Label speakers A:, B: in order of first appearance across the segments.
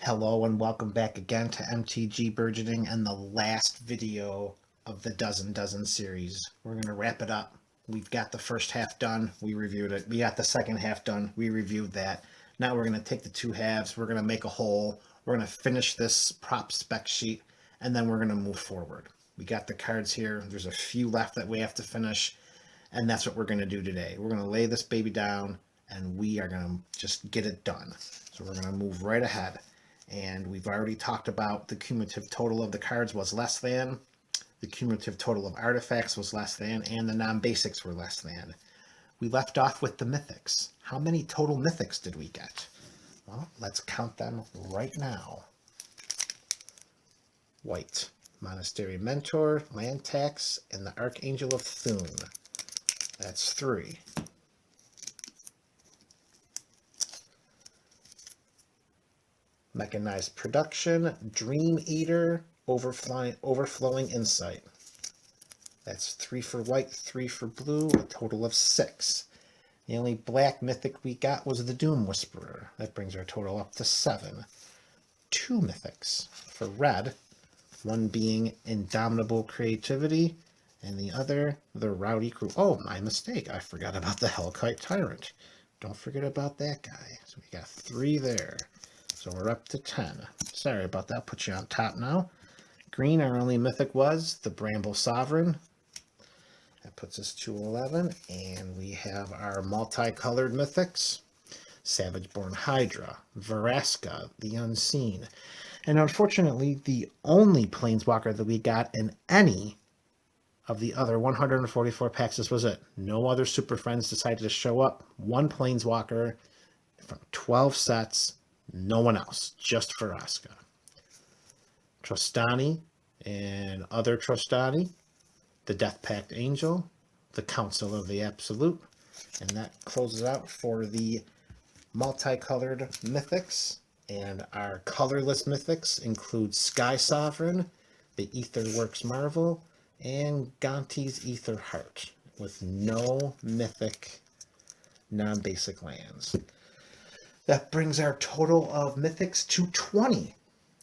A: Hello and welcome back again to MTG Burgeoning and the last video of the Dozen series. We're going to wrap it up. We've got the first half done. We reviewed it. We got the second half done. We reviewed that. Now we're going to take the two halves. We're going to make a whole. We're going to finish this prop spec sheet and then we're going to move forward. We got the cards here. There's a few left that we have to finish and that's what we're going to do today. We're going to lay this baby down and we are going to just get it done. So we're going to move right ahead. And we've already talked about the cumulative total of the cards was less than, the cumulative total of artifacts was less than, and the non-basics were less than. We left off with the mythics. How many total mythics did we get? Well, let's count them right now. White, Monastery Mentor, Land Tax, and the Archangel of Thune. That's 3. Mechanized Production, Dream Eater, Overflowing Insight. That's 3 for white, 3 for blue, a total of 6. The only black mythic we got was the Doom Whisperer. That brings our total up to 7. 2 mythics for red, one being Indomitable Creativity, and the other, the Rowdy Crew. Oh, my mistake. I forgot about the Hellkite Tyrant. Don't forget about that guy. So we got 3 there. So we're up to 10. Sorry about that. Put you on top now. Green, our only mythic was the Bramble Sovereign. That puts us to 11. And we have our multicolored mythics. Savage-Born Hydra, Veraska, the Unseen. And unfortunately, the only Planeswalker that we got in any of the other 144 packs, this was it. No other Super Friends decided to show up. One Planeswalker from 12 sets. No one else, just Veraska. Trostani and other Trostani, the Death Pact Angel, the Council of the Absolute, and that closes out for the multicolored mythics. And our colorless mythics include Sky Sovereign, the Aetherworks Marvel, and Gonti's Aether Heart, with no mythic non-basic lands. That brings our total of mythics to 20.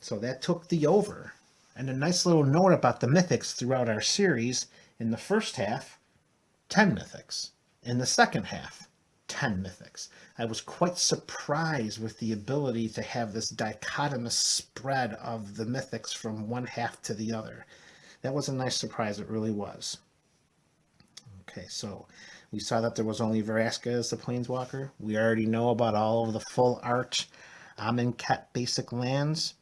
A: So that took the over. And a nice little note about the mythics throughout our series. In the first half, 10 mythics. In the second half, 10 mythics. I was quite surprised with the ability to have this dichotomous spread of the mythics from one half to the other. That was a nice surprise, it really was. Okay, so we saw that there was only Veraska as the Planeswalker. We already know about all of the full art Amonkhet basic lands.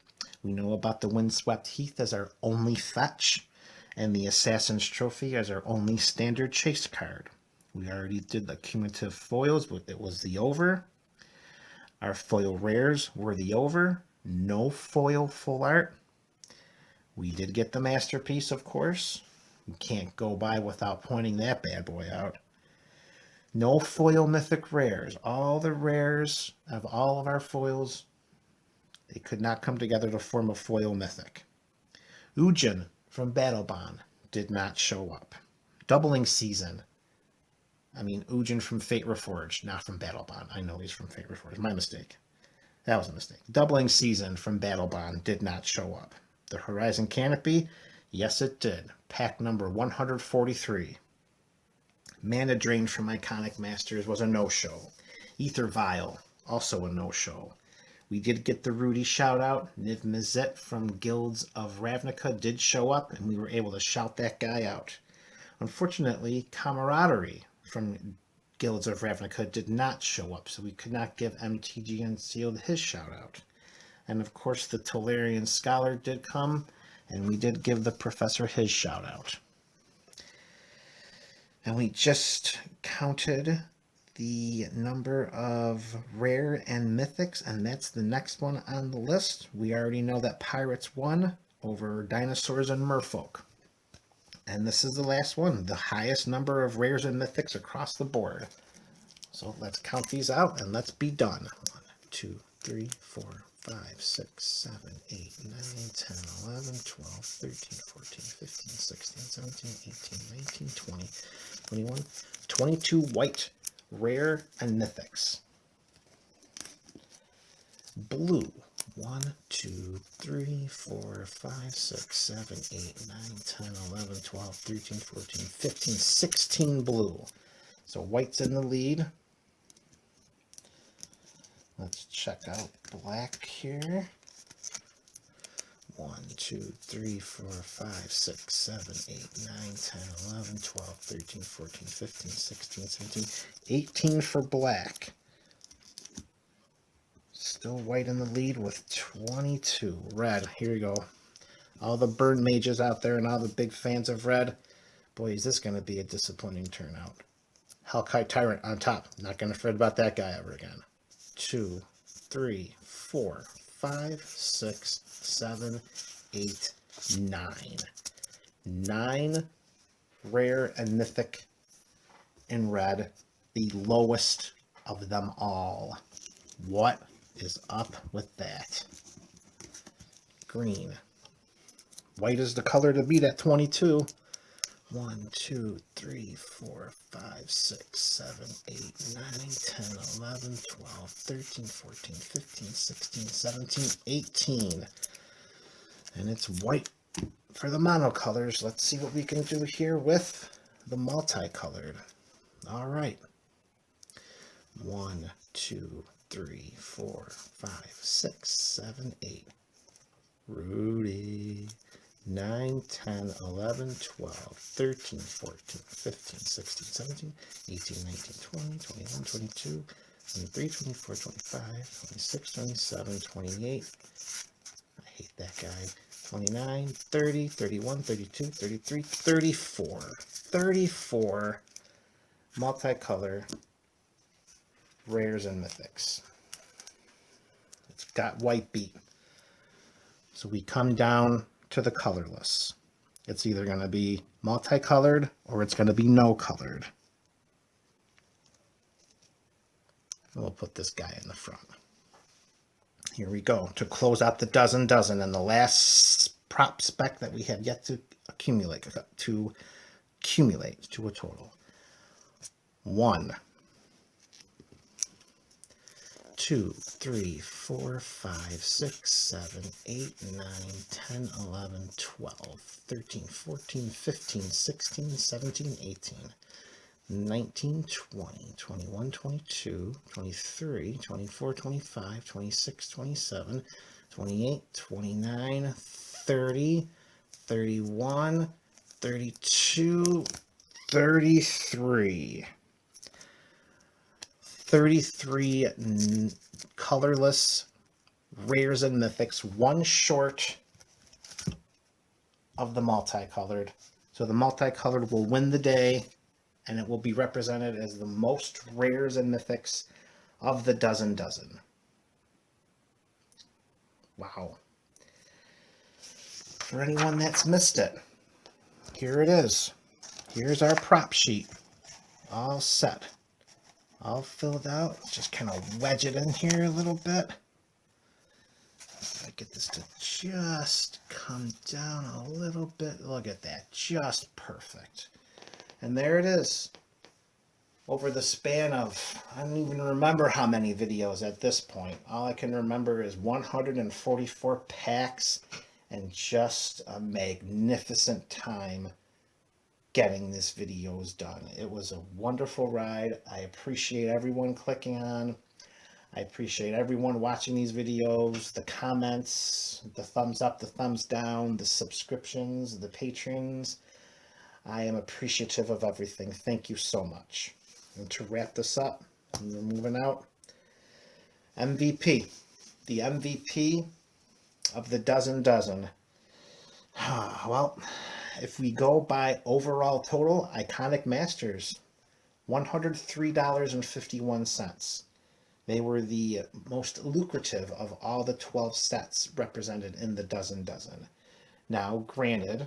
A: We know about the Windswept Heath as our only fetch, and the Assassin's Trophy as our only standard chase card. We already did the cumulative foils, but it was the over. Our foil rares were the over. No foil full art. We did get the Masterpiece, of course. You can't go by without pointing that bad boy out. No foil mythic rares. All the rares of all of our foils, they could not come together to form a foil mythic. Ujin from Battlebond did not show up. Doubling Season. Ujin from Fate Reforged, not from Battlebond. I know he's from Fate Reforged. My mistake. That was a mistake. Doubling Season from Battlebond did not show up. The Horizon Canopy, yes it did. Pack number 143. Mana Drain from Iconic Masters was a no-show. Aether Vial, also a no-show. We did get the Rudy shout-out. Niv Mizzet from Guilds of Ravnica did show up, and we were able to shout that guy out. Unfortunately, Camaraderie from Guilds of Ravnica did not show up, so we could not give MTG Unsealed his shout-out. And of course, the Tolarian Scholar did come, and we did give the Professor his shout-out. And we just counted the number of rare and mythics, and that's the next one on the list. We already know that Pirates won over Dinosaurs and Merfolk. And this is the last one, the highest number of rares and mythics across the board. So let's count these out and let's be done. 1, 2, 3, 4, 5, 6, 7, 8, 9, 10, 11, 12, 13, 14, 15, 16, 17, 18, 19, 20, 21, 22 white, rare, and mythics. Blue, 1, 2, 3, 4, 5, 6, 7, 8, 9, 10, 11, 12, 13, 14, 15, 16 blue. So white's in the lead. Let's check out black here. 1, 2, 3, 4, 5, 6, 7, 8, 9, 10, 11, 12, 13, 14, 15, 16, 17, 18 for black. Still white in the lead with 22. Red, here we go. All the burn mages out there and all the big fans of red. Boy, is this going to be a disappointing turnout. Hellkite Tyrant on top. Not going to fret about that guy ever again. 2, 3, 4, 5, 6, 7, 8, 9. 9 rare and mythic in red. The lowest of them all. What is up with that? Green. White is the color to beat at 22. 1, 2, 3, 4, 5, 6, 7, 8, 9, 10, 11, 12, 13, 14, 15, 16, 17, 18. And it's white for the monocolors. Let's see what we can do here with the multicolored. All right. 1, 2, 3, 4, 5, 6, 7, 8. Rudy. 9, 10, 11, 12, 13, 14, 15, 16, 17, 18, 19, 20, 21, 22, 23, 24, 25, 26, 27, 28. I hate that guy. 29, 30, 31, 32, 33, 34. 34 multicolor rares and mythics. It's got white beat. So we come down to the colorless. It's either going to be multicolored or it's going to be no colored. We'll put this guy in the front. Here we go to close out the dozen and the last prop spec that we have yet to accumulate to a total. 1, 2, 3, 4, 5, 6, 7, 8, 9, 10, 11, 12, 13, 14, 15, 16, 17, 18, 19, 20, 21, 22, 23, 24, 25, 26, 27, 28, 29, 30, 31, 32, 33. 33 colorless rares and mythics, one short of the multicolored. So the multicolored will win the day, and it will be represented as the most rares and mythics of the dozen. Wow. For anyone that's missed it, here it is. Here's our prop sheet, all set. All filled out. Just kind of wedge it in here a little bit. I get this to just come down a little bit. Look at that. Just perfect. And there it is. Over the span of, I don't even remember how many videos at this point. All I can remember is 144 packs and just a magnificent time getting this videos done. It was a wonderful ride. I appreciate everyone clicking on. I appreciate everyone watching these videos, the comments, the thumbs up, the thumbs down, the subscriptions, the patrons. I am appreciative of everything. Thank you so much. And to wrap this up, we're moving out. MVP. The MVP of the dozen. Well, if we go by overall total, Iconic Masters, $103.51. They were the most lucrative of all the 12 sets represented in the dozen. Now, granted,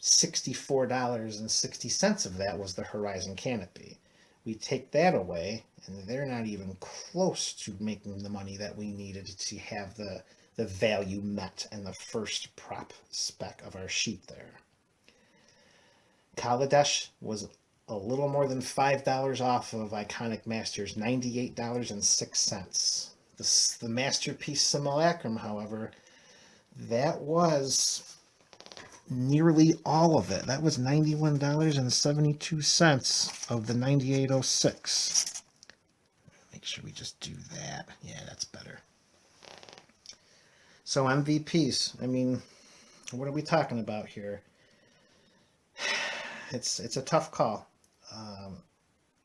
A: $64.60 of that was the Horizon Canopy. We take that away, and they're not even close to making the money that we needed to have the value met in the first prop spec of our sheet there. Kaladesh was a little more than $5 off of Iconic Masters, $98.06. The Masterpiece Simulacrum, however, that was nearly all of it. That was $91.72 of the 9806. Make sure we just do that. Yeah, that's better. So MVPs, I mean, what are we talking about here? It's a tough call.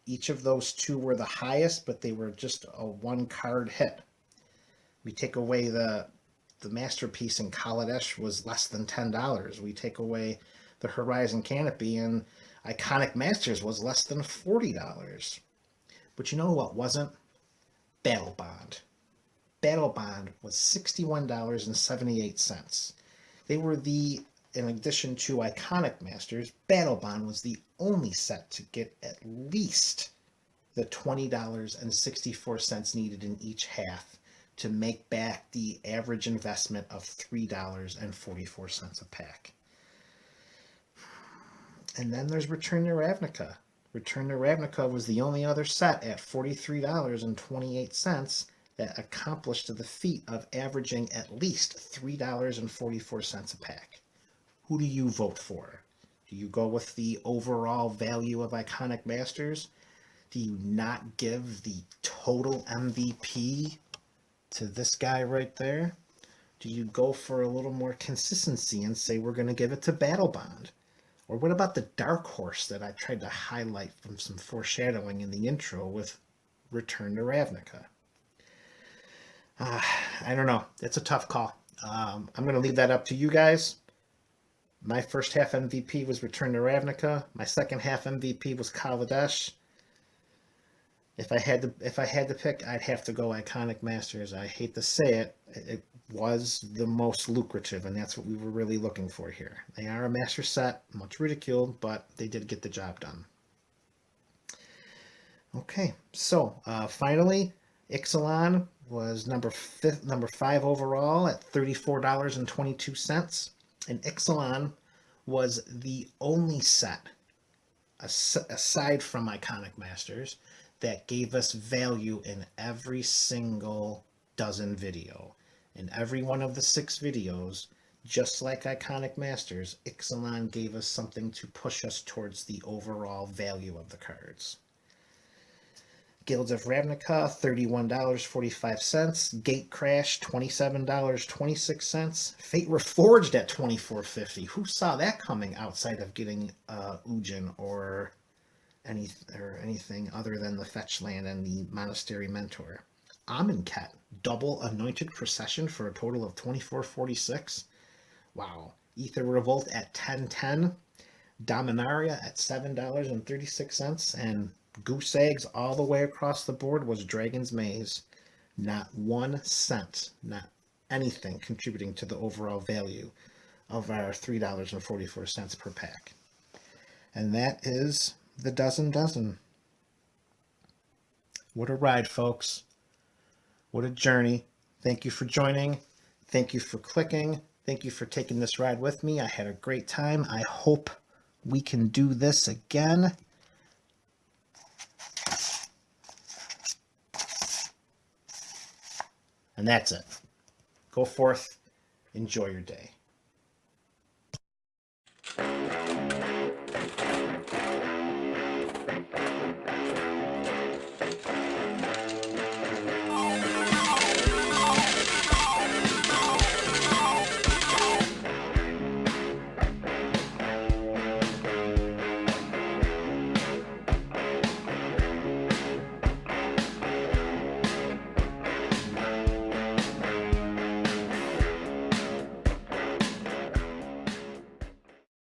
A: Each of those two were the highest, but they were just a one card hit. We take away the Masterpiece in Kaladesh was less than $10. We take away the Horizon Canopy, and Iconic Masters was less than $40. But you know what wasn't? Battle Bond. Battle Bond was $61.78. They were in addition to Iconic Masters, Battle Bond was the only set to get at least the $20.64 needed in each half to make back the average investment of $3.44 a pack. And then there's Return to Ravnica. Return to Ravnica was the only other set at $43.28 that accomplished the feat of averaging at least $3.44 a pack. Who do you vote for? Do you go with the overall value of Iconic Masters? Do you not give the total MVP to this guy right there? Do you go for a little more consistency and say we're going to give it to Battle Bond? Or what about the dark horse that I tried to highlight from some foreshadowing in the intro with Return to Ravnica? I don't know. It's a tough call. I'm going to leave that up to you guys. My first half MVP was Return to Ravnica. My second half MVP was Kaladesh. If I had to pick, I'd have to go Iconic Masters. I hate to say it, it was the most lucrative, and that's what we were really looking for here. They are a master set, much ridiculed, but they did get the job done. Okay, so finally, Ixalan was number 5 overall at $34.22, and Ixalan was the only set, aside from Iconic Masters, that gave us value in every single dozen video. In every one of the 6 videos, just like Iconic Masters, Ixalan gave us something to push us towards the overall value of the cards. Guilds of Ravnica, $31.45. Gate Crash, $27.26. Fate Reforged at $24.50. Who saw that coming outside of getting Ujin or anything other than the Fetch Land and the Monastery Mentor? Amonkhet, double Anointed Procession for a total of $24.46. Wow. Ether Revolt at $10.10. Dominaria at $7.36. And Goose Eggs all the way across the board was Dragon's Maze. Not 1 cent, not anything contributing to the overall value of our $3.44 per pack. And that is the dozen. What a ride, folks. What a journey. Thank you for joining. Thank you for clicking. Thank you for taking this ride with me. I had a great time. I hope we can do this again. And that's it. Go forth. Enjoy your day.